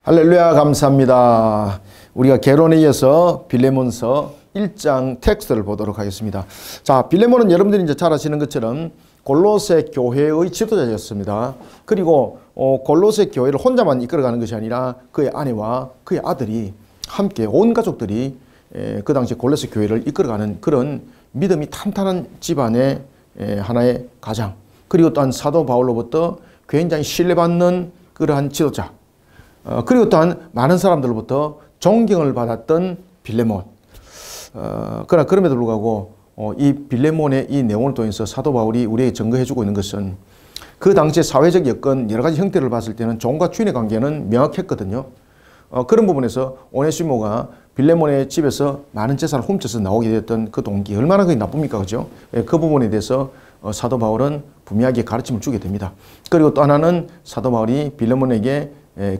할렐루야, 감사합니다. 우리가 개론에 이어서 빌레몬서 1장 텍스트를 보도록 하겠습니다. 자, 빌레몬은 여러분들이 이제 잘 아시는 것처럼 골로새 교회의 지도자였습니다. 그리고 골로새 교회를 혼자만 이끌어가는 것이 아니라 그의 아내와 그의 아들이 함께 온 가족들이 그 당시 골로새 교회를 이끌어가는 그런 믿음이 탄탄한 집안의 하나의 가장, 그리고 또한 사도 바울로부터 굉장히 신뢰받는 그러한 지도자, 그리고 또한 많은 사람들로부터 존경을 받았던 빌레몬. 그러나 그럼에도 불구하고 이 빌레몬의 이 내용을 통해서 사도 바울이 우리에게 증거해주고 있는 것은 그 당시의 사회적 여건 여러 가지 형태를 봤을 때는 종과 주인의 관계는 명확했거든요. 그런 부분에서 오네시모가 빌레몬의 집에서 많은 재산을 훔쳐서 나오게 되었던 그 동기 얼마나 그게 나쁩니까? 그죠? 그 부분에 대해서 사도 바울은 분명하게 가르침을 주게 됩니다. 그리고 또 하나는 사도 바울이 빌레몬에게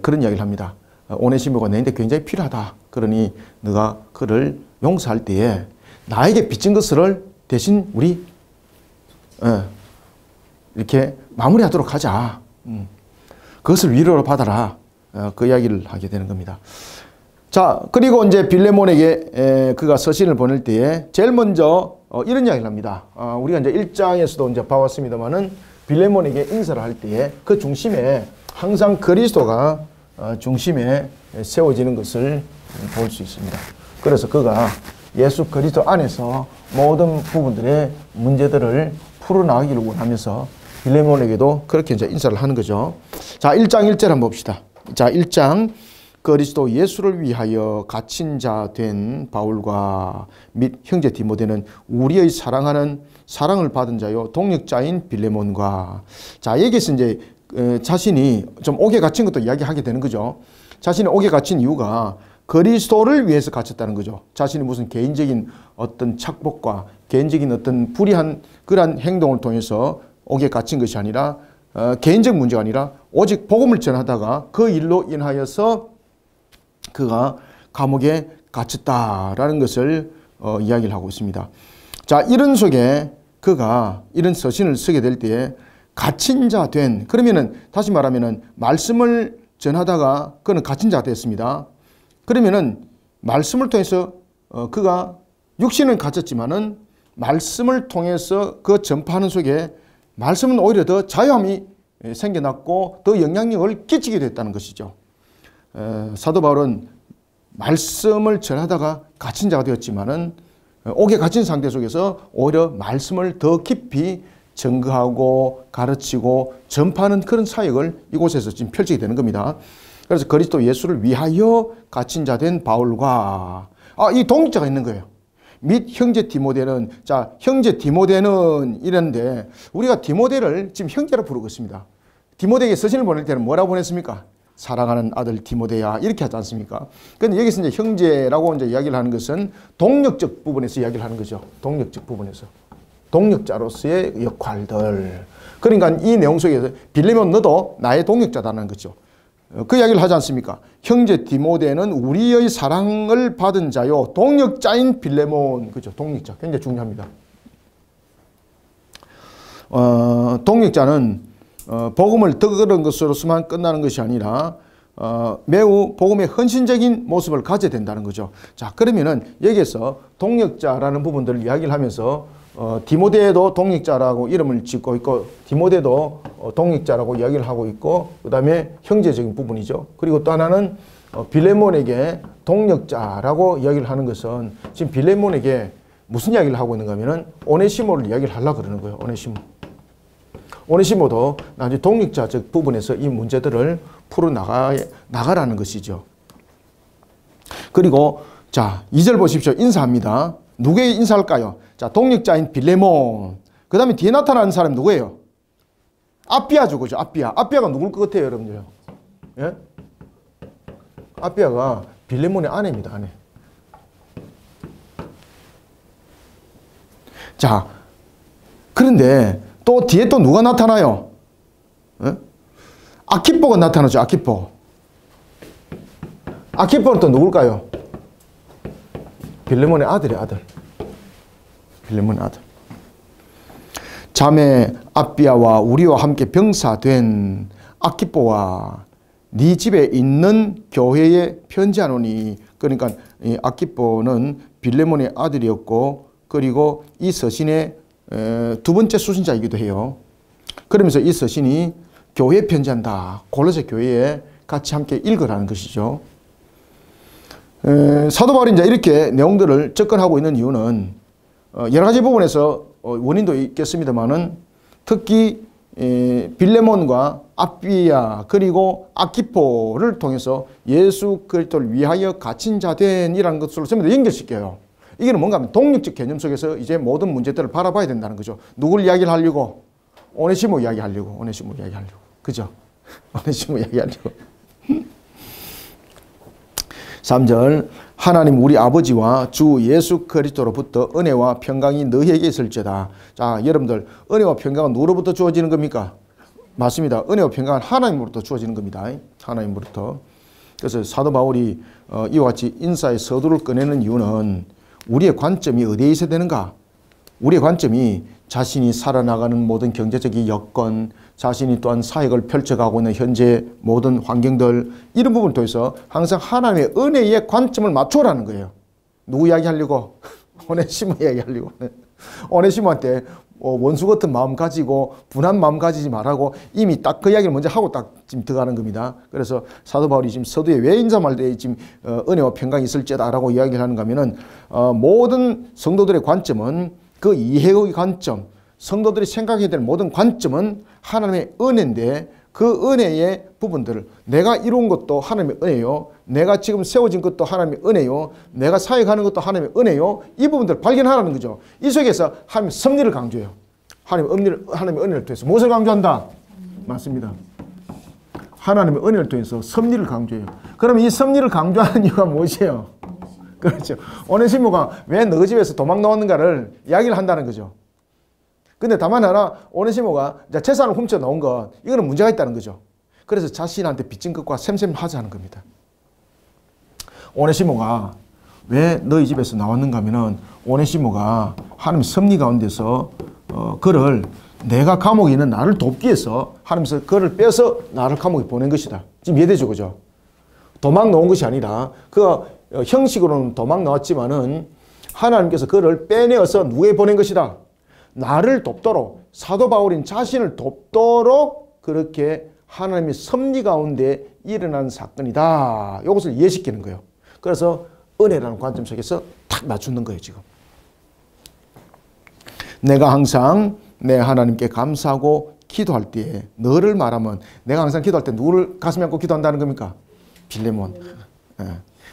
그런 이야기를 합니다. 오네시모가 너희한테 굉장히 필요하다. 그러니 너가 그를 용서할 때에 나에게 빚진 것을 대신 우리 이렇게 마무리하도록 하자. 그것을 위로로 받아라. 그 이야기를 하게 되는 겁니다. 자, 그리고 이제 빌레몬에게 그가 서신을 보낼 때에 제일 먼저 이런 이야기를 합니다. 우리가 이제 1장에서도 이제 봐왔습니다만은 빌레몬에게 인사를 할 때에 그 중심에 항상 그리스도가 중심에 세워지는 것을 볼 수 있습니다. 그래서 그가 예수 그리스도 안에서 모든 부분들의 문제들을 풀어나가기를 원하면서 빌레몬에게도 그렇게 이제 인사를 하는 거죠. 자, 1장 1절 한번 봅시다. 자, 1장 그리스도 예수를 위하여 갇힌 자 된 바울과 및 형제 디모데는 우리의 사랑을 받은 자요 동역자인 빌레몬과. 자, 여기서 이제 자신이 좀 옥에 갇힌 것도 이야기하게 되는 거죠. 자신이 옥에 갇힌 이유가 그리스도를 위해서 갇혔다는 거죠. 자신이 무슨 개인적인 어떤 착복과 개인적인 어떤 불의한 그러한 행동을 통해서 옥에 갇힌 것이 아니라 개인적 문제가 아니라 오직 복음을 전하다가 그 일로 인하여서 그가 감옥에 갇혔다라는 것을 이야기를 하고 있습니다. 자, 이런 속에 그가 이런 서신을 쓰게 될 때에 갇힌 자 된, 그러면은 다시 말하면은 말씀을 전하다가 그는 갇힌 자가 됐습니다. 그러면은 말씀을 통해서 그가 육신은 갇혔지만은 말씀을 통해서 그 전파하는 속에 말씀은 오히려 더 자유함이 생겨났고 더 영향력을 끼치게 됐다는 것이죠. 사도 바울은 말씀을 전하다가 갇힌 자가 되었지만은 옥에 갇힌 상태 속에서 오히려 말씀을 더 깊이 증거하고 가르치고 전파하는 그런 사역을 이곳에서 지금 펼치게 되는 겁니다. 그래서 그리스도 예수를 위하여 갇힌 자 된 바울과 이 동역자가 있는 거예요. 및 형제 디모데는, 자, 형제 디모데는 이랬는데 우리가 디모데를 지금 형제로 부르고 있습니다. 디모데에게 서신을 보낼 때는 뭐라고 보냈습니까? 사랑하는 아들 디모데야, 이렇게 하지 않습니까? 그런데 여기서 이제 형제라고 이제 이야기를 하는 것은 동력적 부분에서 이야기를 하는 거죠. 동력적 부분에서. 동력자로서의 역할들. 그러니까 이 내용 속에서 빌레몬 너도 나의 동력자다는 거죠. 그 이야기를 하지 않습니까? 형제 디모데는 우리의 사랑을 받은 자요 동력자인 빌레몬. 그죠? 동력자 굉장히 중요합니다. 동력자는 복음을 들은 것으로서만 끝나는 것이 아니라 매우 복음의 헌신적인 모습을 가져야 된다는 거죠. 자, 그러면은 여기에서 동력자라는 부분들을 이야기를 하면서 디모데도 동역자라고 이름을 짓고 있고 디모데도 동역자라고 이야기를 하고 있고 그 다음에 형제적인 부분이죠. 그리고 또 하나는 빌레몬에게 동역자라고 이야기를 하는 것은 지금 빌레몬에게 무슨 이야기를 하고 있는가 하면은 오네시모를 이야기를 하려고 그러는 거예요. 오네시모도 나중에 동역자적 부분에서 이 문제들을 풀어나가라는 것이죠. 그리고 자, 2절 보십시오. 인사합니다. 누구에게 인사할까요? 자, 동역자인 빌레몬. 그 다음에 뒤에 나타나는 사람이 누구예요? 아비아죠, 그죠? 아비아가 누굴 것 같아요, 여러분들? 예? 아비아가 빌레몬의 아내입니다, 아내. 자, 그런데 또 뒤에 또 누가 나타나요? 예? 아키포가 나타나죠, 아키포. 아키포는 또 누굴까요? 빌레몬의 아들이에요, 아들. 빌레몬의 아들. 자매 아비아와 우리와 함께 병사된 아키포와 네 집에 있는 교회에 편지하노니. 그러니까 이 아키포는 빌레몬의 아들이었고 그리고 이 서신의 두 번째 수신자이기도 해요. 그러면서 이 서신이 교회에 편지한다. 골로새 교회에 같이 함께 읽으라는 것이죠. 사도 바울이 이제 이렇게 내용들을 접근하고 있는 이유는 여러 가지 부분에서 원인도 있겠습니다만은 특히 빌레몬과 아비야 그리고 아키포를 통해서 예수 그리스도를 위하여 갇힌 자된이라는 것으로 전부 다 연결시켜요. 이게 뭔가 하면 독립적 개념 속에서 이제 모든 문제들을 바라봐야 된다는 거죠. 누굴 이야기를 하려고? 오네시모 이야기하려고. 오네시모 이야기하려고. 그죠? 오네시모 이야기하려고. 3절 하나님 우리 아버지와 주 예수 그리스도로부터 은혜와 평강이 너희에게 있을지어다. 자, 여러분들 은혜와 평강은 누구로부터 주어지는 겁니까? 맞습니다. 은혜와 평강은 하나님으로부터 주어지는 겁니다. 하나님으로부터. 그래서 사도 바울이 이와 같이 인사의 서두를 꺼내는 이유는 우리의 관점이 어디에 있어야 되는가? 우리의 관점이 자신이 살아나가는 모든 경제적인 여건, 자신이 또한 사역을 펼쳐가고 있는 현재 모든 환경들 이런 부분을 통해서 항상 하나님의 은혜의 관점을 맞춰라는 거예요. 누구 이야기하려고? 오네시모 이야기하려고. 오네시모한테 원수 같은 마음 가지고 분한 마음 가지지 말라고 이미 딱 그 이야기를 먼저 하고 딱 지금 들어가는 겁니다. 그래서 사도 바울이 지금 서두에 왜 인사말 때 지금 은혜와 평강이 있을지다라고 이야기를 하는가 하면은 모든 성도들의 관점은 그 이해의 관점, 성도들이 생각해야 될 모든 관점은 하나님의 은혜인데 그 은혜의 부분들을 내가 이룬 것도 하나님의 은혜요. 내가 지금 세워진 것도 하나님의 은혜요. 내가 사역하는 것도 하나님의 은혜요. 이 부분들을 발견하라는 거죠. 이 속에서 하나님의 섭리를 강조해요. 하나님의 은혜를 통해서 무엇을 강조한다? 맞습니다. 하나님의 은혜를 통해서 섭리를 강조해요. 그러면 이 섭리를 강조하는 이유가 무엇이에요? 그렇죠. 오네시모가 왜 너 집에서 도망 나왔는가를 이야기를 한다는 거죠. 근데 다만 하나 오네시모가 재산을 훔쳐 나온 것 이거는 문제가 있다는 거죠. 그래서 자신한테 빚진 것과 샘샘 하자는 겁니다. 오네시모가 왜 너희 집에서 나왔는가 하면은 오네시모가 하나님의 섭리 가운데서 그를 내가 감옥에 있는 나를 돕기 위해서 하나님께서 그를 빼서 나를 감옥에 보낸 것이다. 지금 이해되죠? 그죠? 도망 나온 것이 아니라 그 형식으로는 도망 나왔지만은 하나님께서 그를 빼내어서 누구에 보낸 것이다. 나를 돕도록 사도 바울인 자신을 돕도록 그렇게 하나님의 섭리 가운데 일어난 사건이다. 이것을 이해시키는 거예요. 그래서 은혜라는 관점 속에서 탁 맞추는 거예요. 지금 내가 항상 내 하나님께 감사하고 기도할 때에 너를 말하면 내가 항상 기도할 때 누구를 가슴에 안고 기도한다는 겁니까? 빌레몬.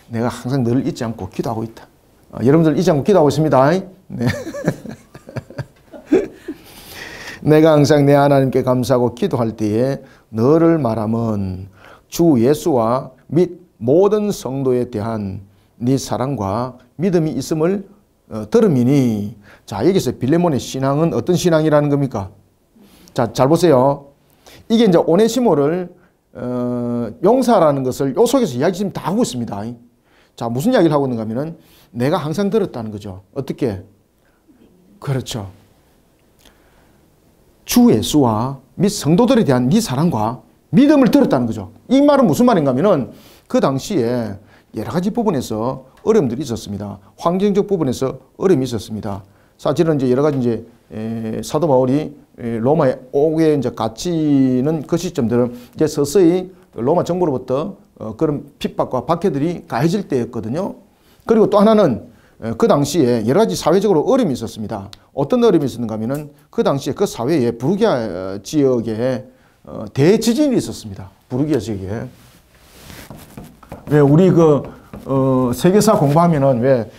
내가 항상 너를 잊지 않고 기도하고 있다. 여러분들 잊지 않고 기도하고 있습니다. 네. 내가 항상 내 하나님께 감사하고 기도할 때에 너를 말하면 주 예수와 및 모든 성도에 대한 네 사랑과 믿음이 있음을 들음이니. 자, 여기서 빌레몬의 신앙은 어떤 신앙이라는 겁니까? 자, 잘 보세요. 이게 이제 오네시모를 용서라는 것을 요 속에서 이야기 지금 다 하고 있습니다. 자, 무슨 이야기를 하고 있는가 하면은 내가 항상 들었다는 거죠. 어떻게? 그렇죠. 주 예수와 및 성도들에 대한 네 사랑과 믿음을 들었다는 거죠. 이 말은 무슨 말인가 하면은 그 당시에 여러 가지 부분에서 어려움들이 있었습니다. 환경적 부분에서 어려움이 있었습니다. 사실은 이제 여러 가지 이제 사도 바울이 로마에 오게 이제 갇히는 그 시점들은 이제 서서히 로마 정부로부터 그런 핍박과 박해들이 가해질 때였거든요. 그리고 또 하나는 그 당시에 여러 가지 사회적으로 어려움이 있었습니다. 어떤 어려움이 있었는가 하면은 그 당시에 그 사회에 부르기아 지역에 대지진이 있었습니다. 부르기아 지역에. 왜 우리 세계사 공부하면은 왜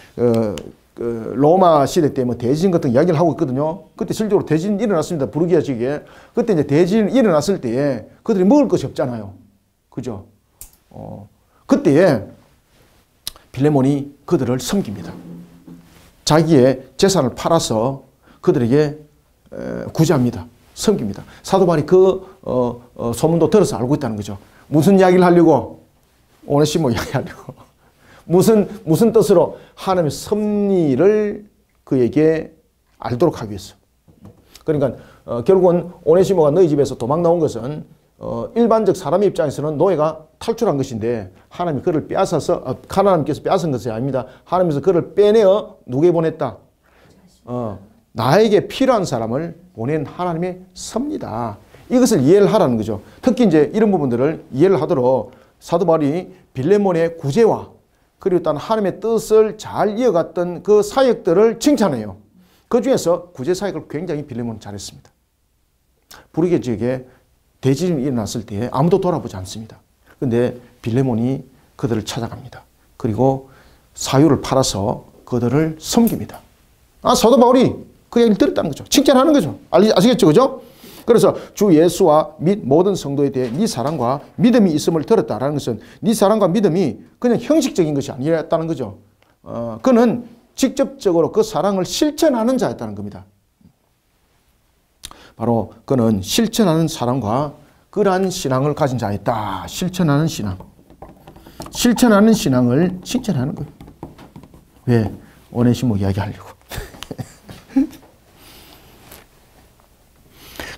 로마 시대 때 뭐 대지진 같은 이야기를 하고 있거든요. 그때 실제로 대지진이 일어났습니다. 부르기아 지역에. 그때 이제 대지진이 일어났을 때에 그들이 먹을 것이 없잖아요. 그죠? 그때에 빌레몬이 그들을 섬깁니다. 자기의 재산을 팔아서 그들에게 구제합니다. 섬깁니다. 사도 바울이 그 소문도 들어서 알고 있다는 거죠. 무슨 이야기를 하려고? 오네시모 이야기하려고. 무슨 뜻으로? 하나님의 섭리를 그에게 알도록 하기 위해서. 그러니까 결국은 오네시모가 너희 집에서 도망 나온 것은 일반적 사람의 입장에서는 노예가 탈출한 것인데 하나님이 그를 빼앗아서 하나님께서 빼앗은 것이 아닙니다. 하나님께서 그를 빼내어 누구에 보냈다? 나에게 필요한 사람을 보낸 하나님의 섭니다. 이것을 이해를 하라는 거죠. 특히 이제 이런 부분들을 이해를 하도록 사도 바울이 빌레몬의 구제와 그리고 또 하나님의 뜻을 잘 이어갔던 그 사역들을 칭찬해요. 그 중에서 구제 사역을 굉장히 빌레몬은 잘했습니다. 부르게 지역에 대지진이 일어났을 때 아무도 돌아보지 않습니다. 그런데 빌레몬이 그들을 찾아갑니다. 그리고 사유를 팔아서 그들을 섬깁니다. 사도 바울이 그 얘기를 들었다는 거죠. 칭찬하는 거죠. 아시겠죠? 그죠? 그래서 주 예수와 및 모든 성도에 대해 네 사랑과 믿음이 있음을 들었다라는 것은 네 사랑과 믿음이 그냥 형식적인 것이 아니었다는 거죠. 그는 직접적으로 그 사랑을 실천하는 자였다는 겁니다. 바로 그는 실천하는 사랑과 그러한 신앙을 가진 자였다. 실천하는 신앙. 실천하는 신앙을 칭찬하는 거예요. 왜? 오네시모 이야기하려고.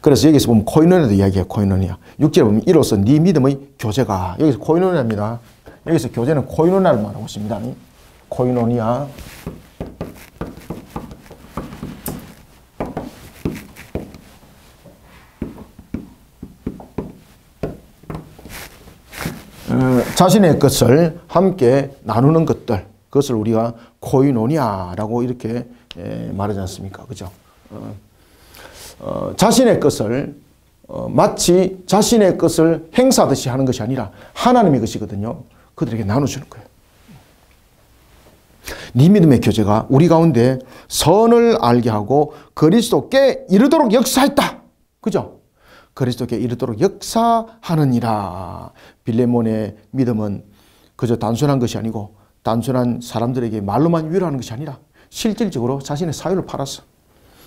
그래서 여기서 보면 코이노니아도 이야기해요. 코이노니아. 6절에 보면 이로써 네 믿음의 교제가. 여기서 코이노니아입니다. 여기서 교제는 코이노니아를 말하고 있습니다. 코이노니아. 자신의 것을 함께 나누는 것들. 그것을 우리가 코이노니아라고 이렇게 말하지 않습니까? 그죠? 자신의 것을 마치 자신의 것을 행사하듯이 하는 것이 아니라 하나님의 것이거든요. 그들에게 나눠주는 거예요. 네 믿음의 교제가 우리 가운데 선을 알게 하고 그리스도께 이르도록 역사했다. 그죠? 그리스도께 이르도록 역사하느니라. 빌레몬의 믿음은 그저 단순한 것이 아니고 단순한 사람들에게 말로만 위로하는 것이 아니라 실질적으로 자신의 사유를 팔아서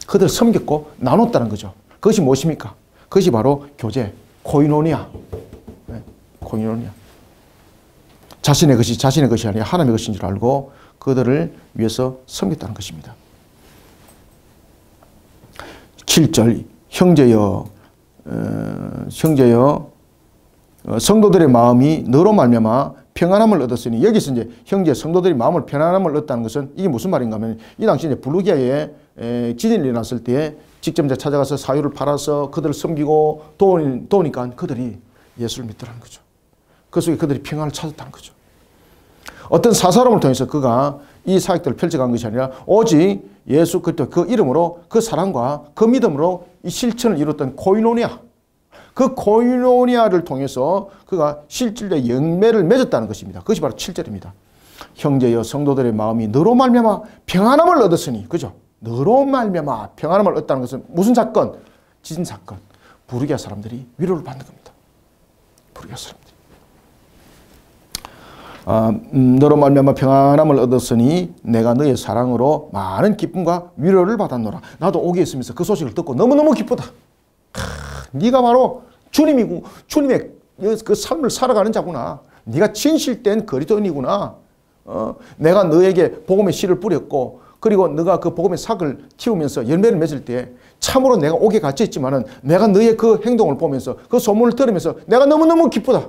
그들을 섬겼고 나눴다는 거죠. 그것이 무엇입니까? 그것이 바로 교제, 코이노니아. 네, 코이노니아. 자신의 것이 아니라 하나님의 것인 줄 알고 그들을 위해서 섬겼다는 것입니다. 7절 형제여 성도들의 마음이 너로 말미암아 평안함을 얻었으니 여기서 이제 형제 성도들이 마음을 편안함을 얻었다는 것은 이게 무슨 말인가 하면 이 당시 이제 블루기아에 지진이 일어났을 때 직접 찾아가서 사유를 팔아서 그들을 섬기고 도우니까 그들이 예수를 믿더라는 거죠. 그 속에 그들이 평안을 찾았다는 거죠. 어떤 사사람을 통해서 그가 이 사역들을 펼쳐간 것이 아니라 오직 예수 그리스도 그 이름으로 그 사랑과 그 믿음으로 이 실천을 이뤘던 코이노니아. 그 코이노니아를 통해서 그가 실질의 열매를 맺었다는 것입니다. 그것이 바로 7절입니다. 형제여 성도들의 마음이 너로 말미암아 평안함을 얻었으니 그죠? 너로 말미암아 평안함을 얻었다는 것은 무슨 사건? 지진 사건. 부르기아 사람들이 위로를 받는 겁니다. 부르기아 사람들이. 너로 말미암아 평안함을 얻었으니 내가 너의 사랑으로 많은 기쁨과 위로를 받았노라. 나도 오게 있으면서 그 소식을 듣고 너무너무 기쁘다. 네가 바로 주님이고 주님의 그 삶을 살아가는 자구나. 네가 진실된 그리스도인이구나. 내가 너에게 복음의 씨를 뿌렸고 그리고 너가 그 복음의 삭을 키우면서 열매를 맺을 때 참으로 내가 옥에 갇혀 있지만은 내가 너의 그 행동을 보면서 그 소문을 들으면서 내가 너무너무 기쁘다.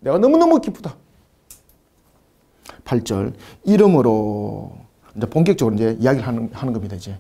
내가 너무너무 기쁘다. 8절 이름으로 이제 본격적으로 이제 이야기를 하는 겁니다. 이제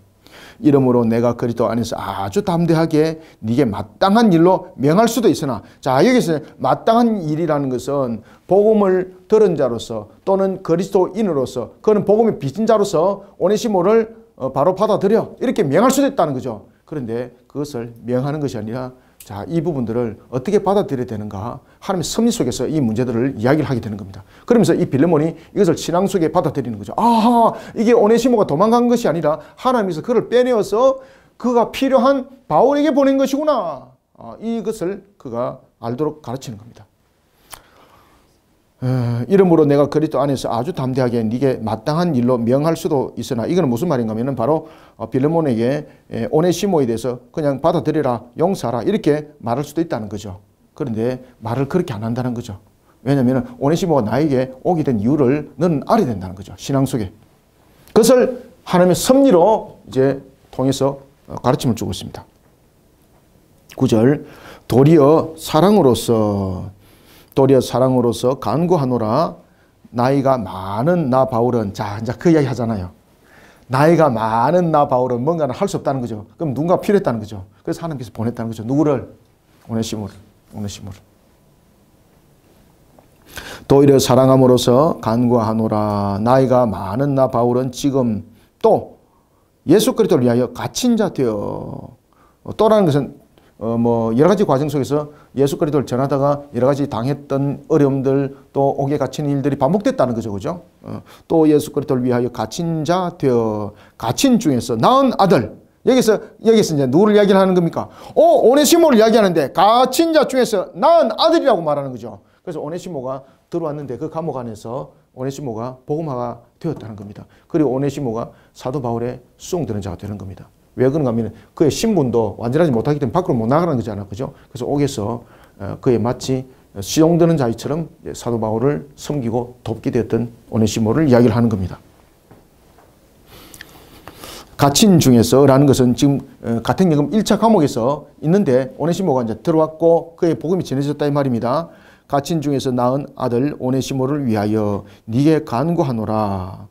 이름으로 내가 그리스도 안에서 아주 담대하게 네게 마땅한 일로 명할 수도 있으나 자 여기서 마땅한 일이라는 것은 복음을 들은 자로서 또는 그리스도인으로서 그는 복음의 빚진 자로서 오네시모를 바로 받아들여 이렇게 명할 수도 있다는 거죠. 그런데 그것을 명하는 것이 아니라 자, 이 부분들을 어떻게 받아들여야 되는가 하나님의 섭리 속에서 이 문제들을 이야기를 하게 되는 겁니다. 그러면서 이 빌레몬이 이것을 신앙 속에 받아들이는 거죠. 아하, 이게 오네시모가 도망간 것이 아니라 하나님께서 그를 빼내어서 그가 필요한 바울에게 보낸 것이구나. 이것을 그가 알도록 가르치는 겁니다. 이름으로 내가 그리스도 안에서 아주 담대하게 네게 마땅한 일로 명할 수도 있으나 이거는 무슨 말인가 하면 바로 빌레몬에게 오네시모에 대해서 그냥 받아들여라 용서하라 이렇게 말할 수도 있다는 거죠. 그런데 말을 그렇게 안 한다는 거죠. 왜냐하면 오네시모가 나에게 오게 된 이유를 너는 알아야 된다는 거죠. 신앙 속에. 그것을 하나님의 섭리로 이제 통해서 가르침을 주고 있습니다. 9절 도리어 사랑으로서 간구하노라. 나이가 많은 나 바울은, 자, 이제 그 이야기 하잖아요. 나이가 많은 나 바울은 뭔가를 할 수 없다는 거죠. 그럼 누군가 필요했다는 거죠. 그래서 하나님께서 보냈다는 거죠. 누구를? 오네시모를. 도리어 사랑함으로써 간구하노라. 나이가 많은 나 바울은 지금 또 예수 그리스도를 위하여 갇힌 자 되어, 또라는 것은 여러 가지 과정 속에서 예수 그리스도를 전하다가 여러 가지 당했던 어려움들, 또 옥에 갇힌 일들이 반복됐다는 거죠. 그죠? 또 예수 그리스도를 위하여 갇힌 자 되어, 갇힌 중에서 낳은 아들. 여기서 이제 누구를 이야기를 하는 겁니까? 오네시모를 이야기하는데 갇힌 자 중에서 낳은 아들이라고 말하는 거죠. 그래서 오네시모가 들어왔는데 그 감옥 안에서 오네시모가 복음화가 되었다는 겁니다. 그리고 오네시모가 사도 바울의 수용되는 자가 되는 겁니다. 왜 그런가 하면 그의 신분도 완전하지 못하기 때문에 밖으로 못 나가는 거잖아. 그죠? 그래서 옥에서 그의 마치 수용되는 자처럼 사도 바울을 섬기고 돕게 되었던 오네시모를 이야기를 하는 겁니다. 갇힌 중에서라는 것은 지금 가택연금 1차 감옥에서 있는데 오네시모가 이제 들어왔고 그의 복음이 전해졌다 이 말입니다. 갇힌 중에서 낳은 아들 오네시모를 위하여 네게 간구하노라.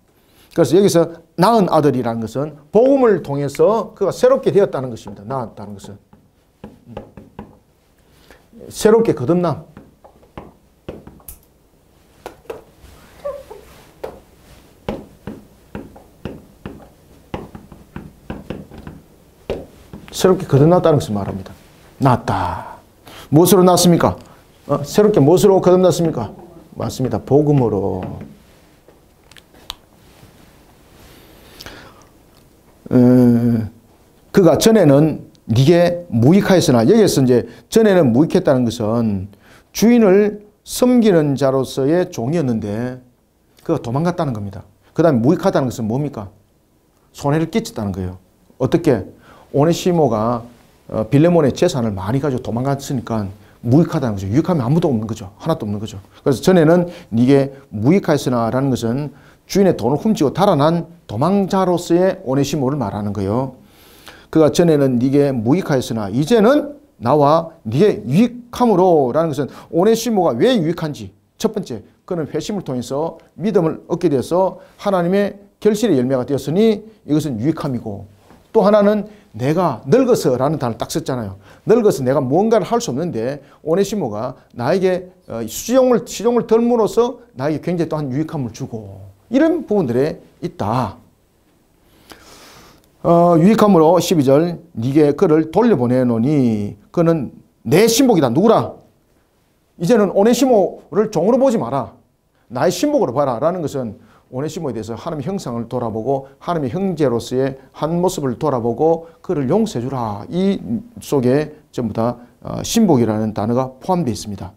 그래서 여기서 낳은 아들이라는 것은 복음을 통해서 그가 새롭게 되었다는 것입니다. 낳았다는 것은 새롭게 거듭남. 새롭게 거듭났다는 것을 말합니다. 낳았다. 무엇으로 낳습니까? 새롭게 무엇으로 거듭났습니까? 맞습니다. 복음으로. 그가 전에는 네게 무익하였으나, 여기에서 이제 전에는 무익했다는 것은 주인을 섬기는 자로서의 종이었는데 그가 도망갔다는 겁니다. 그 다음에 무익하다는 것은 뭡니까? 손해를 끼쳤다는 거예요. 어떻게? 오네시모가 빌레몬의 재산을 많이 가지고 도망갔으니까 무익하다는 거죠. 유익하면 아무도 없는 거죠. 하나도 없는 거죠. 그래서 전에는 네게 무익하였으나 라는 것은 주인의 돈을 훔치고 달아난 도망자로서의 오네시모를 말하는 거예요. 그가 전에는 네게 무익하였으나 이제는 나와 네게 유익함으로 라는 것은 오네시모가 왜 유익한지, 첫 번째, 그는 회심을 통해서 믿음을 얻게 되어서 하나님의 결실의 열매가 되었으니 이것은 유익함이고, 또 하나는 내가 늙어서 라는 단어를 딱 썼잖아요. 늙어서 내가 무언가를 할 수 없는데 오네시모가 나에게 시종을 덜므로써 나에게 굉장히 또한 유익함을 주고, 이런 부분들에 있다. 유익함으로 12절 네게 그를 돌려보내노니 그는 내 신복이다. 누구라? 이제는 오네시모를 종으로 보지 마라. 나의 신복으로 봐라 라는 것은 오네시모에 대해서 하나님의 형상을 돌아보고 하나님의 형제로서의 한 모습을 돌아보고 그를 용서해 주라. 이 속에 전부 다 신복이라는 단어가 포함되어 있습니다.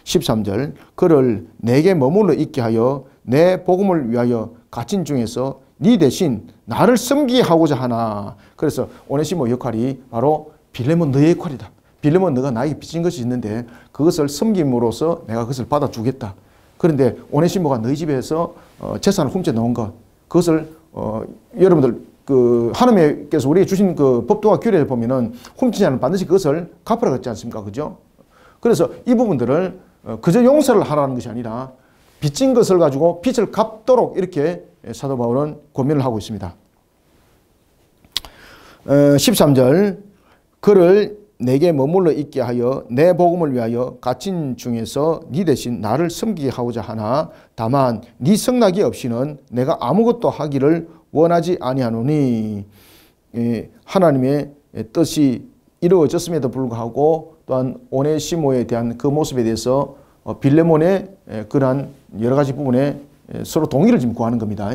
13절 그를 내게 머물러 있게 하여 내 복음을 위하여 갇힌 중에서 네 대신 나를 섬기게 하고자 하나. 그래서 오네시모 역할이 바로 빌레몬 너의 역할이다. 빌레몬 너가 나에게 빚진 것이 있는데 그것을 섬김으로써 내가 그것을 받아주겠다. 그런데 오네시모가 너희 집에서 재산을 훔쳐 놓은 것, 그것을 여러분들 하나님께서 우리에게 주신 그 법도와 규례를 보면은 훔치지 않으면 반드시 그것을 갚으라 그랬지 않습니까? 그죠? 그래서 이 부분들을 그저 용서를 하라는 것이 아니라 빚진 것을 가지고 빚을 갚도록 이렇게 사도 바울은 권면을 하고 있습니다. 13절 그를 내게 머물러 있게 하여 내 복음을 위하여 갇힌 중에서 네 대신 나를 섬기게 하고자 하나 다만 네 성낙이 없이는 내가 아무것도 하기를 원하지 아니하노니. 하나님의 뜻이 이루어졌음에도 불구하고 또한 오네시모에 대한 그 모습에 대해서 빌레몬의 그러한 여러 가지 부분에 서로 동의를 지금 구하는 겁니다.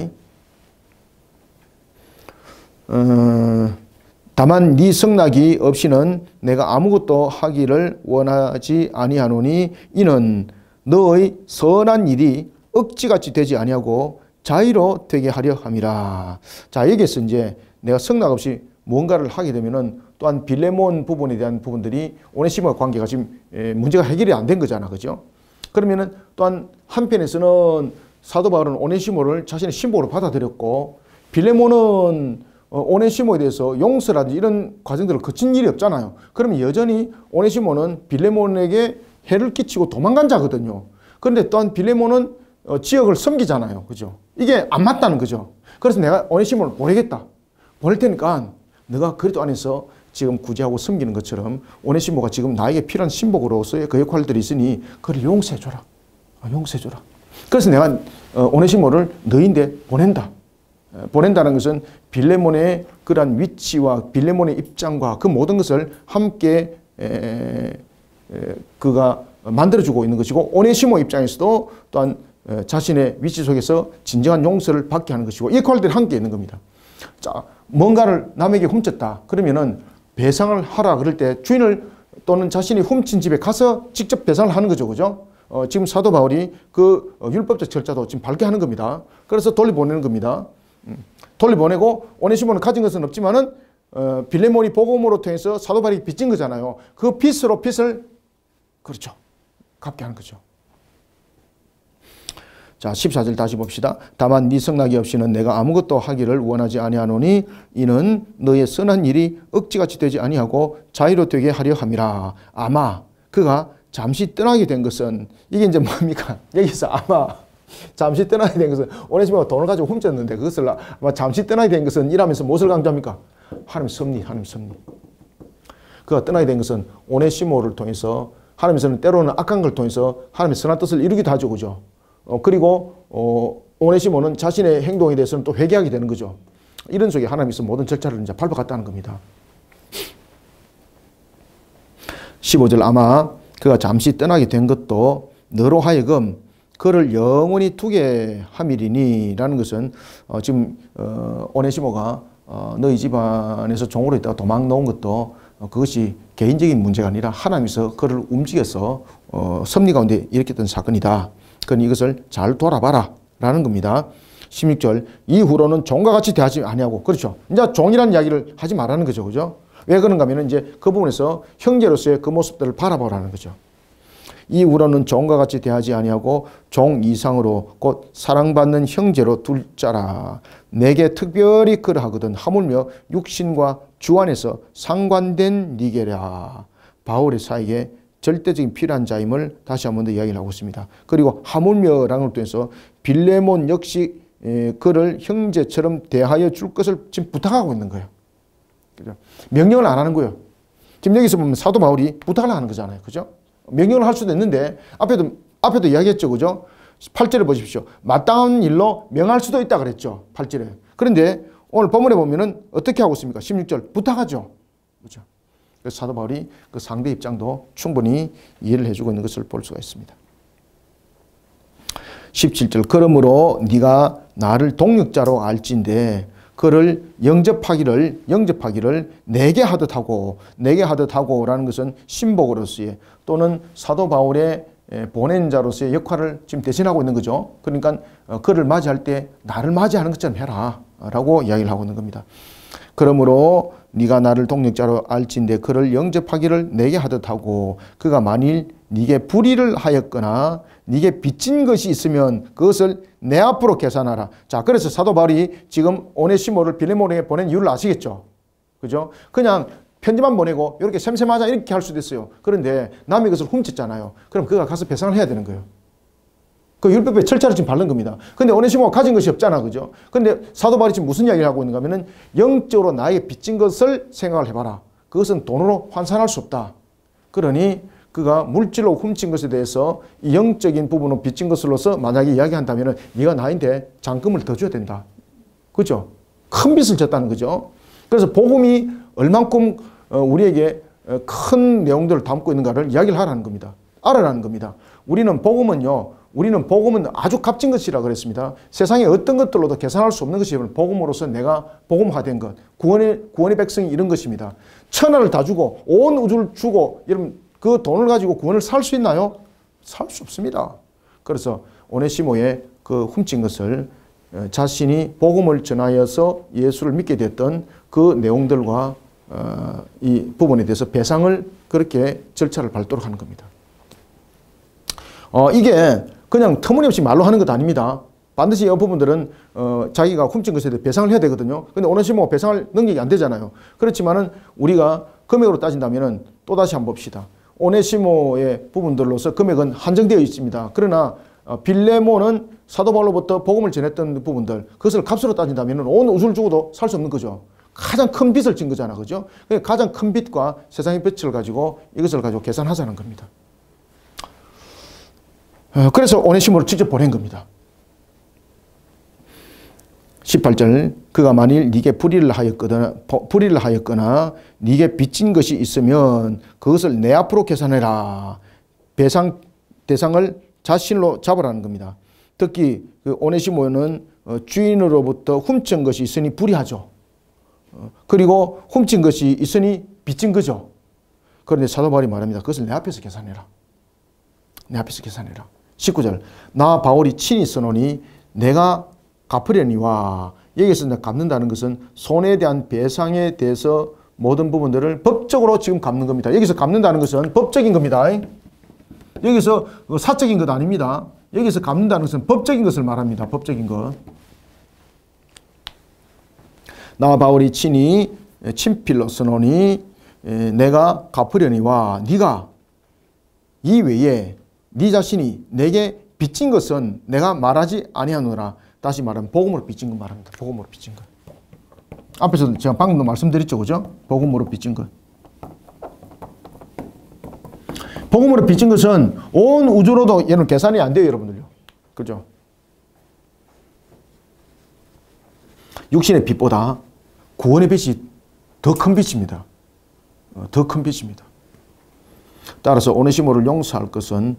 다만 네 성낙이 없이는 내가 아무것도 하기를 원하지 아니하노니 이는 너의 선한 일이 억지같이 되지 아니하고 자의로 되게 하려 함이라. 자, 여기에서 이제 내가 성낙 없이 뭔가를 하게 되면은 또한 빌레몬 부분에 대한 부분들이 오네시모와 관계가 지금 문제가 해결이 안 된 거잖아. 그죠? 그러면은 또한 한편에서는 사도 바울은 오네시모를 자신의 신복으로 받아들였고 빌레몬은 오네시모에 대해서 용서라든지 이런 과정들을 거친 일이 없잖아요. 그러면 여전히 오네시모는 빌레몬에게 해를 끼치고 도망간 자거든요. 그런데 또한 빌레몬은 지역을 섬기잖아요. 그죠? 이게 안 맞다는 거죠. 그래서 내가 오네시모를 보내겠다. 보낼 테니까 너가 그리스도 안에서 지금 구제하고 섬기는 것처럼 오네시모가 지금 나에게 필요한 신복으로서의 그 역할들이 있으니 그를 용서해줘라. 용서해줘라. 그래서 내가 오네시모를 너희인데 보낸다. 보낸다는 것은 빌레몬의 그러한 위치와 빌레몬의 입장과 그 모든 것을 함께 그가 만들어주고 있는 것이고, 오네시모 입장에서도 또한 자신의 위치 속에서 진정한 용서를 받게 하는 것이고, 이 역할들이 함께 있는 겁니다. 자, 뭔가를 남에게 훔쳤다. 그러면은 배상을 하라 그럴 때 주인을 또는 자신이 훔친 집에 가서 직접 배상을 하는 거죠. 그죠? 지금 사도 바울이 그 율법적 절차도 지금 밝게 하는 겁니다. 그래서 돌려보내는 겁니다. 돌려보내고 오네시모는 가진 것은 없지만은 빌레몬이 복음으로 통해서 사도 바울이 빚진 거잖아요. 그 빚으로 빚을 그렇죠. 갚게 하는 거죠. 자, 14절 다시 봅시다. 다만 네 성낙이 없이는 내가 아무것도 하기를 원하지 아니하노니 이는 너의 선한 일이 억지같이 되지 아니하고 자유로 되게 하려 함이라. 아마 그가 잠시 떠나게 된 것은, 이게 이제 뭡니까? 여기서 아마 잠시 떠나게 된 것은, 오네시모가 돈을 가지고 훔쳤는데 그것을 아마 잠시 떠나게 된 것은 이라면서 무엇을 강조합니까? 하나님의 섭리, 하나님의 섭리. 그가 떠나게 된 것은 오네시모를 통해서, 하나님께서는 때로는 악한 걸 통해서 하나님의 선한 뜻을 이루기도 하죠. 그죠? 그리고 오네시모는 자신의 행동에 대해서는 또 회개하게 되는 거죠. 이런 속에 하나님께서 모든 절차를 이제 밟아갔다는 겁니다. 15절 아마 그가 잠시 떠나게 된 것도 너로 하여금 그를 영원히 두게 함이리니 라는 것은 지금 오네시모가 너희 집안에서 종으로 있다가 도망 나온 것도 그것이 개인적인 문제가 아니라 하나님께서 그를 움직여서 섭리 가운데 일으켰던 사건이다. 그러니 이것을 잘 돌아봐라 라는 겁니다. 16절 이후로는 종과 같이 대하지 아니하고, 그렇죠. 이제 종이라는 이야기를 하지 말라는 거죠. 그죠? 왜 그런가 하면 이제 그 부분에서 형제로서의 그 모습들을 바라보라는 거죠. 이후로는 종과 같이 대하지 아니하고 종 이상으로 곧 사랑받는 형제로 둘 자라. 내게 특별히 그러하거든 하물며 육신과 주 안에서 상관된 니게라. 바울의 사에게 절대적인 필요한 자임을 다시 한 번 더 이야기를 하고 있습니다. 그리고 하물며라는 걸 통해서 빌레몬 역시 그를 형제처럼 대하여 줄 것을 지금 부탁하고 있는 거예요. 그죠? 명령을 안 하는 거예요. 지금 여기서 보면 사도 바울이 부탁을 하는 거잖아요. 그죠? 명령을 할 수도 있는데 앞에도 이야기했죠. 그죠? 8절에 보십시오. 마땅한 일로 명할 수도 있다 그랬죠. 8절에. 그런데 오늘 본문에 보면은 어떻게 하고 있습니까? 16절 부탁하죠. 그죠? 그래서 사도 바울이 그 상대 입장도 충분히 이해를 해주고 있는 것을 볼 수가 있습니다. 17절 그러므로 네가 나를 동력자로 알진대 그를 영접하기를 내게 하듯 하고 라는 것은 신복으로서의 또는 사도 바울의 보낸 자로서의 역할을 지금 대신하고 있는 거죠. 그러니까 그를 맞이할 때 나를 맞이하는 것처럼 해라 라고 이야기를 하고 있는 겁니다. 그러므로 네가 나를 동력자로 알진대 그를 영접하기를 내게 하듯 하고 그가 만일 네게 불의를 하였거나 네게 빚진 것이 있으면 그것을 내 앞으로 계산하라. 자, 그래서 사도 바울이 지금 오네시모를 빌레몬에게 보낸 이유를 아시겠죠? 그죠? 그냥 편지만 보내고 이렇게 샘샘하자 이렇게 할 수도 있어요. 그런데 남의 것을 훔쳤잖아요. 그럼 그가 가서 배상을 해야 되는 거예요. 그 율법의 절차를 지금 밟는 겁니다. 근데 오네시모가 가진 것이 없잖아. 그죠? 근데 사도 바울이 지금 무슨 이야기를 하고 있는가 하면은 영적으로 나에게 빚진 것을 생각을 해봐라. 그것은 돈으로 환산할 수 없다. 그러니 그가 물질로 훔친 것에 대해서 이 영적인 부분을 빚진 것으로서 만약에 이야기한다면은 네가 나인데 잔금을 더 줘야 된다. 그죠? 큰 빚을 졌다는 거죠. 그래서 복음이 얼만큼 우리에게 큰 내용들을 담고 있는가를 이야기를 하라는 겁니다. 알아라는 겁니다. 우리는 복음은 아주 값진 것이라 그랬습니다. 세상에 어떤 것들로도 계산할 수 없는 것이 복음으로서 내가 복음화된 것, 구원의 백성이 이런 것입니다. 천하를 다 주고 온 우주를 주고 여러분 그 돈을 가지고 구원을 살 수 있나요? 살 수 없습니다. 그래서 오네시모의 그 훔친 것을 자신이 복음을 전하여서 예수를 믿게 됐던 그 내용들과 이 부분에 대해서 배상을 그렇게 절차를 밟도록 하는 겁니다. 이게 그냥 터무니없이 말로 하는 것도 아닙니다. 반드시 이 부분들은 자기가 훔친 것에 대해 배상을 해야 되거든요. 근데 오네시모가 배상할 능력이 안 되잖아요. 그렇지만은 우리가 금액으로 따진다면은 또다시 한번 봅시다. 오네시모의 부분들로서 금액은 한정되어 있습니다. 그러나 빌레몬은 사도 바울로부터 복음을 전했던 부분들, 그것을 값으로 따진다면 온 우주를 주고도 살 수 없는 거죠. 가장 큰 빚을 진 거잖아. 그죠? 가장 큰 빚과 세상의 빚을 가지고 이것을 가지고 계산하자는 겁니다. 그래서 오네시모를 직접 보낸 겁니다. 18절, 그가 만일 네게 불의를 하였거나 네게 빚진 것이 있으면 그것을 내 앞으로 계산해라. 배상 대상을 자신으로 잡으라는 겁니다. 특히 그 오네시모는 주인으로부터 훔친 것이 있으니 불의하죠. 그리고 훔친 것이 있으니 빚진 거죠. 그런데 사도 바울이 말합니다. 그것을 내 앞에서 계산해라. 내 앞에서 계산해라. 19절, 나 바울이 친히 써노니 내가 갚으려니와. 여기서 갚는다는 것은 손해에 대한 배상에 대해서 모든 부분들을 법적으로 지금 갚는 겁니다. 여기서 갚는다는 것은 법적인 겁니다. 여기서 사적인 것 아닙니다. 여기서 갚는다는 것은 법적인 것을 말합니다. 법적인 것. 나 바울이 친히 친필로 써노니 내가 갚으려니와. 네가 이 외에 네 자신이 내게 빚진 것은 내가 말하지 아니하노라. 다시 말하면 복음으로 빚진 거 말합니다. 복음으로 빚진 거. 앞에서 제가 방금도 말씀드렸죠. 그죠? 복음으로 빚진 것. 복음으로 빚진 것은 온 우주로도 얘는 계산이 안 돼요. 여러분들요. 그죠? 육신의 빚보다 구원의 빚이 더 큰 빚입니다. 더 큰 빚입니다. 따라서 오네시모를 용서할 것은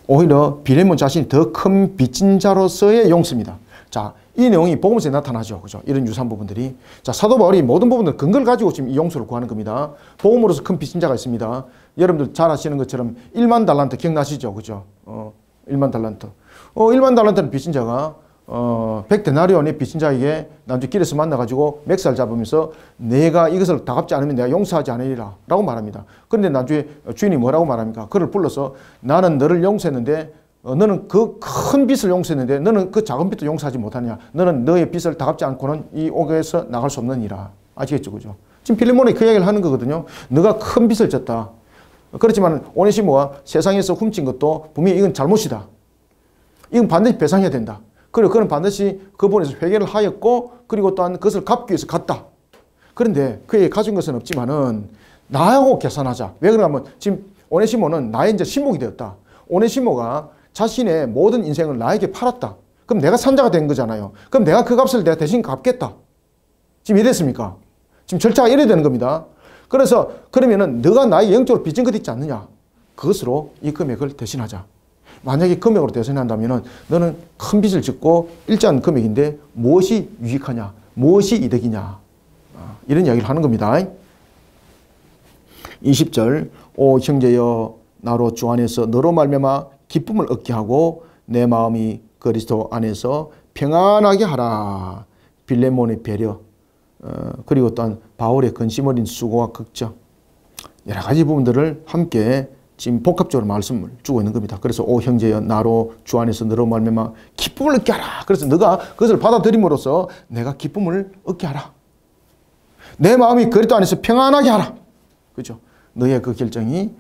오히려 빌레몬 자신이 더 큰 빚진 자로서의 용서입니다. 자, 이 내용이 복음서에 나타나죠. 그죠? 이런 유사한 부분들이. 자, 사도 바울이 모든 부분들 근거를 가지고 지금 이 용서를 구하는 겁니다. 복음으로서 큰 빚진 자가 있습니다. 여러분들 잘 아시는 것처럼 1만 달란트 기억나시죠? 그죠? 1만 달란트. 1만 달란트는 빚진 자가 100데나리온의 빚진 자에게 나중에 길에서 만나가지고 맥살 잡으면서 내가 이것을 다 갚지 않으면 내가 용서하지 않으리라 라고 말합니다. 그런데 나중에 주인이 뭐라고 말합니까? 그를 불러서 나는 너를 용서했는데 너는 그 큰 빚을 용서했는데 너는 그 작은 빚도 용서하지 못하냐. 너는 너의 빚을 다 갚지 않고는 이 옥에서 나갈 수 없느니라. 아시겠죠? 그죠? 지금 빌레몬이 그 이야기를 하는 거거든요. 너가 큰 빚을 졌다. 그렇지만 오네시모가 세상에서 훔친 것도 분명히 이건 잘못이다. 이건 반드시 배상해야 된다. 그리고 그는 반드시 그 부분에서 회개를 하였고 그리고 또한 그것을 갚기 위해서 갔다. 그런데 그에게 가진 것은 없지만은 나하고 계산하자. 왜 그러냐면 지금 오네시모는 나의 이제 신복이 되었다. 오네시모가 자신의 모든 인생을 나에게 팔았다. 그럼 내가 산자가 된 거잖아요. 그럼 내가 그 값을 내가 대신 갚겠다. 지금 이랬습니까? 지금 절차가 이래야 되는 겁니다. 그래서 그러면은 너가 나의 영적으로 빚진 것 있지 않느냐? 그것으로 이 금액을 대신하자. 만약에 금액으로 대신한다면은 너는 큰 빚을 짓고 일정한 금액인데 무엇이 유익하냐? 무엇이 이득이냐? 이런 이야기를 하는 겁니다. 20절, 오 형제여 나로 주 안에서 너로 말미암아 기쁨을 얻게 하고 내 마음이 그리스도 안에서 평안하게 하라. 빌레몬의 배려, 그리고 또한 바울의 근심 어린 수고와 걱정, 여러 가지 부분들을 함께 지금 복합적으로 말씀을 주고 있는 겁니다. 그래서 오 형제여 나로 주 안에서 너로 말미암아 기쁨을 얻게 하라. 그래서 너가 그것을 받아들임으로써 내가 기쁨을 얻게 하라. 내 마음이 그리스도 안에서 평안하게 하라. 그렇죠? 너의 그 결정이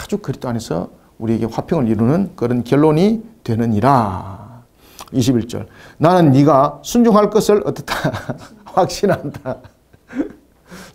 아주 그리스도 안에서 우리에게 화평을 이루는 그런 결론이 되느니라. 21절, 나는 네가 순종할 것을 어떻다 확신한다.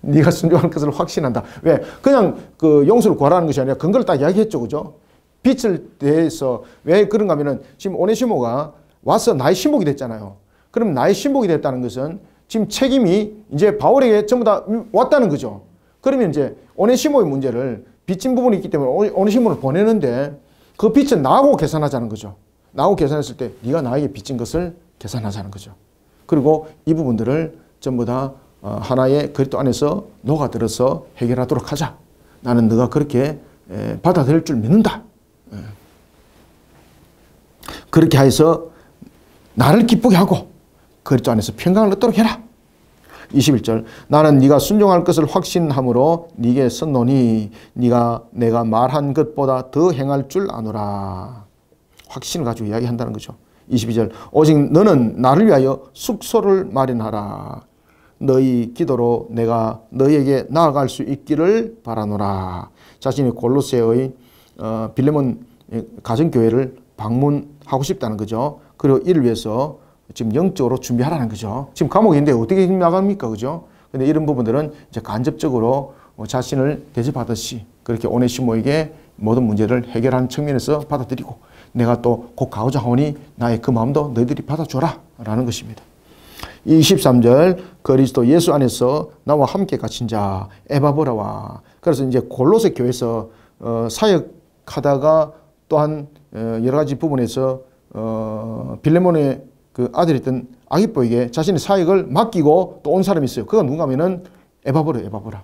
네가 순종할 것을 확신한다. 왜? 그냥 그 용서를 구하라는 것이 아니라 근거를 딱 이야기했죠. 그죠? 빚을 대해서 왜 그런가 하면은 지금 오네시모가 와서 나의 신복이 됐잖아요. 그럼 나의 신복이 됐다는 것은 지금 책임이 이제 바울에게 전부 다 왔다는 거죠. 그러면 이제 오네시모의 문제를 빚진 부분이 있기 때문에 오네시모를 보내는데 그 빚은 나하고 계산하자는 거죠. 나하고 계산했을 때 네가 나에게 빚진 것을 계산하자는 거죠. 그리고 이 부분들을 전부 다 하나의 그리스도 안에서 녹아들어서 해결하도록 하자. 나는 너가 그렇게 받아들일 줄 믿는다. 그렇게 해서 나를 기쁘게 하고 그리스도 안에서 평강을 얻도록 해라. 21절, 나는 네가 순종할 것을 확신함으로 네게 썼노니 네가 내가 말한 것보다 더 행할 줄 아노라. 확신을 가지고 이야기한다는 거죠. 22절 오직 너는 나를 위하여 숙소를 마련하라. 너희 기도로 내가 너희에게 나아갈 수 있기를 바라노라. 자신이 골로새의 빌레몬 가정교회를 방문하고 싶다는 거죠. 그리고 이를 위해서 지금 영적으로 준비하라는 거죠. 지금 감옥에 있는데 어떻게 나갑니까? 그죠? 근데 이런 부분들은 이제 간접적으로 자신을 대접하듯이 그렇게 오네시모에게 모든 문제를 해결하는 측면에서 받아들이고 내가 또 곧 가고자 하오니 나의 그 마음도 너희들이 받아줘라 라는 것입니다. 23절 그리스도 예수 안에서 나와 함께 갇힌 자 에바브라와 그래서 이제 골로새 교회에서 사역하다가 또한 여러 가지 부분에서 빌레몬의 그 아들이었던 아기뽀에게 자신의 사역을 맡기고 또 온 사람이 있어요. 그가 누가 하면은 에바브라.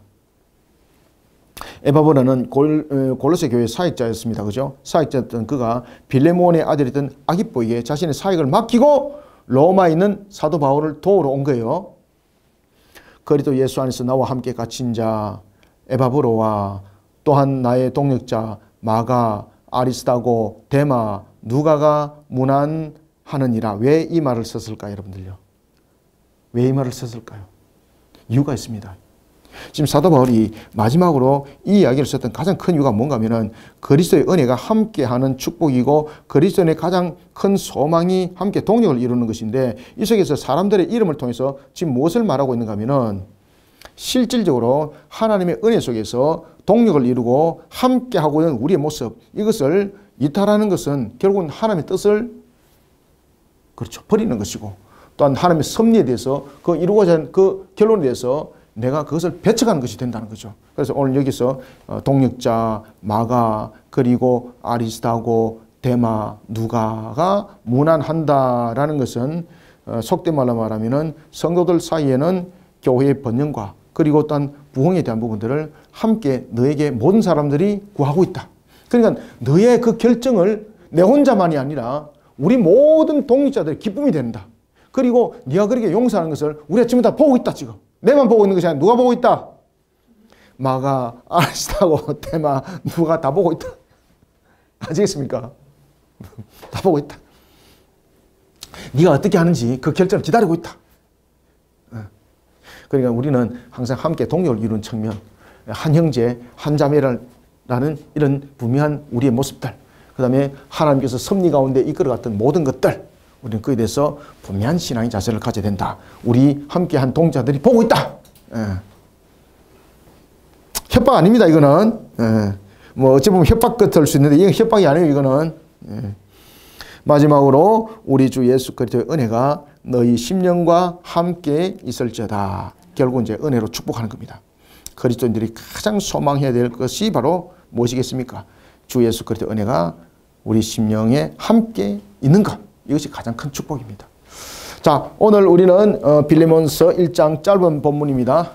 에바브라는 골로새 교회 사역자였습니다. 그죠? 사역자였던 그가 빌레몬의 아들이었던 아기뽀에게 자신의 사역을 맡기고 로마에 있는 사도 바울을 도우러 온 거예요. 그리스도 예수 안에서 나와 함께 갇힌 자 에바브로와 또한 나의 동역자 마가 아리스다고 데마 누가가 문안하느니라. 왜 이 말을 썼을까요, 여러분들요? 왜 이 말을 썼을까요? 이유가 있습니다. 지금 사도 바울이 마지막으로 이 이야기를 썼던 가장 큰 이유가 뭔가 하면은 그리스도의 은혜가 함께하는 축복이고 그리스도의 가장 큰 소망이 함께 동력을 이루는 것인데 이 속에서 사람들의 이름을 통해서 지금 무엇을 말하고 있는가 하면은 실질적으로 하나님의 은혜 속에서 동력을 이루고 함께하고 있는 우리의 모습 이것을 이탈하는 것은 결국은 하나님의 뜻을 그렇죠 버리는 것이고 또한 하나님의 섭리에 대해서 그 이루고자 하는 그 결론에 대해서 내가 그것을 배척하는 것이 된다는 거죠. 그래서 오늘 여기서 동역자, 마가, 그리고 아리스다고, 데마, 누가가 문안한다라는 것은 속된 말로 말하면은 성도들 사이에는 교회의 번영과 그리고 또한 부흥에 대한 부분들을 함께 너에게 모든 사람들이 구하고 있다. 그러니까 너의 그 결정을 내 혼자만이 아니라 우리 모든 동역자들의 기쁨이 된다. 그리고 네가 그렇게 용서하는 것을 우리가 지금 다 보고 있다 지금. 내만 보고 있는 것이 아니라 누가 보고 있다? 마가, 아리스다고, 데마, 누가 다 보고 있다. 아시겠습니까? 다 보고 있다. 네가 어떻게 하는지 그 결정을 기다리고 있다. 그러니까 우리는 항상 함께 동력을 이루는 측면, 한 형제, 한 자매라는 이런 분명한 우리의 모습들, 그 다음에 하나님께서 섭리 가운데 이끌어갔던 모든 것들, 우리는 그에 대해서 분명한 신앙의 자세를 가져야 된다. 우리 함께한 동자들이 보고 있다. 협박 아닙니다. 이거는 뭐 어찌 보면 협박 같을 수 있는데 이건 협박이 아니에요. 이거는 마지막으로 우리 주 예수 그리스도의 은혜가 너희 심령과 함께 있을지어다. 결국 이제 은혜로 축복하는 겁니다. 그리스도인들이 가장 소망해야 될 것이 바로 무엇이겠습니까? 주 예수 그리스도의 은혜가 우리 심령에 함께 있는 것. 이것이 가장 큰 축복입니다. 자, 오늘 우리는 빌레몬서 1장 짧은 본문입니다.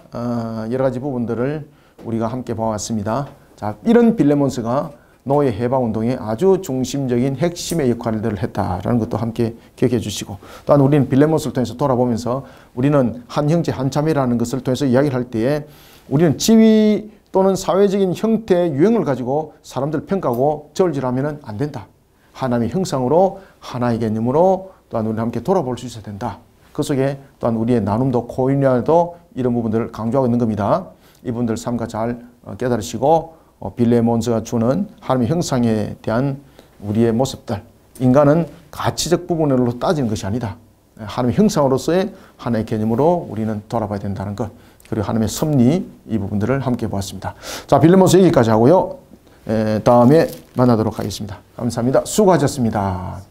여러 가지 부분들을 우리가 함께 봐왔습니다. 자, 이런 빌레몬서가 노예 해방운동의 아주 중심적인 핵심의 역할들을 했다라는 것도 함께 기억해 주시고 또한 우리는 빌레몬서를 통해서 돌아보면서 우리는 한 형제 한 자매라는 것을 통해서 이야기를 할 때에 우리는 지위 또는 사회적인 형태의 유형을 가지고 사람들을 평가하고 저울질하면 안 된다. 하나님의 형상으로 하나의 개념으로 또한 우리는 함께 돌아볼 수 있어야 된다. 그 속에 또한 우리의 나눔도 코인이라도 이런 부분들을 강조하고 있는 겁니다. 이분들 삶과 잘 깨달으시고 빌레몬서가 주는 하나님의 형상에 대한 우리의 모습들 인간은 가치적 부분으로 따지는 것이 아니다. 하나님의 형상으로서의 하나의 개념으로 우리는 돌아봐야 된다는 것 그리고 하나님의 섭리 이 부분들을 함께 보았습니다. 자, 빌레몬서 여기까지 하고요. 다음에 만나도록 하겠습니다. 감사합니다. 수고하셨습니다.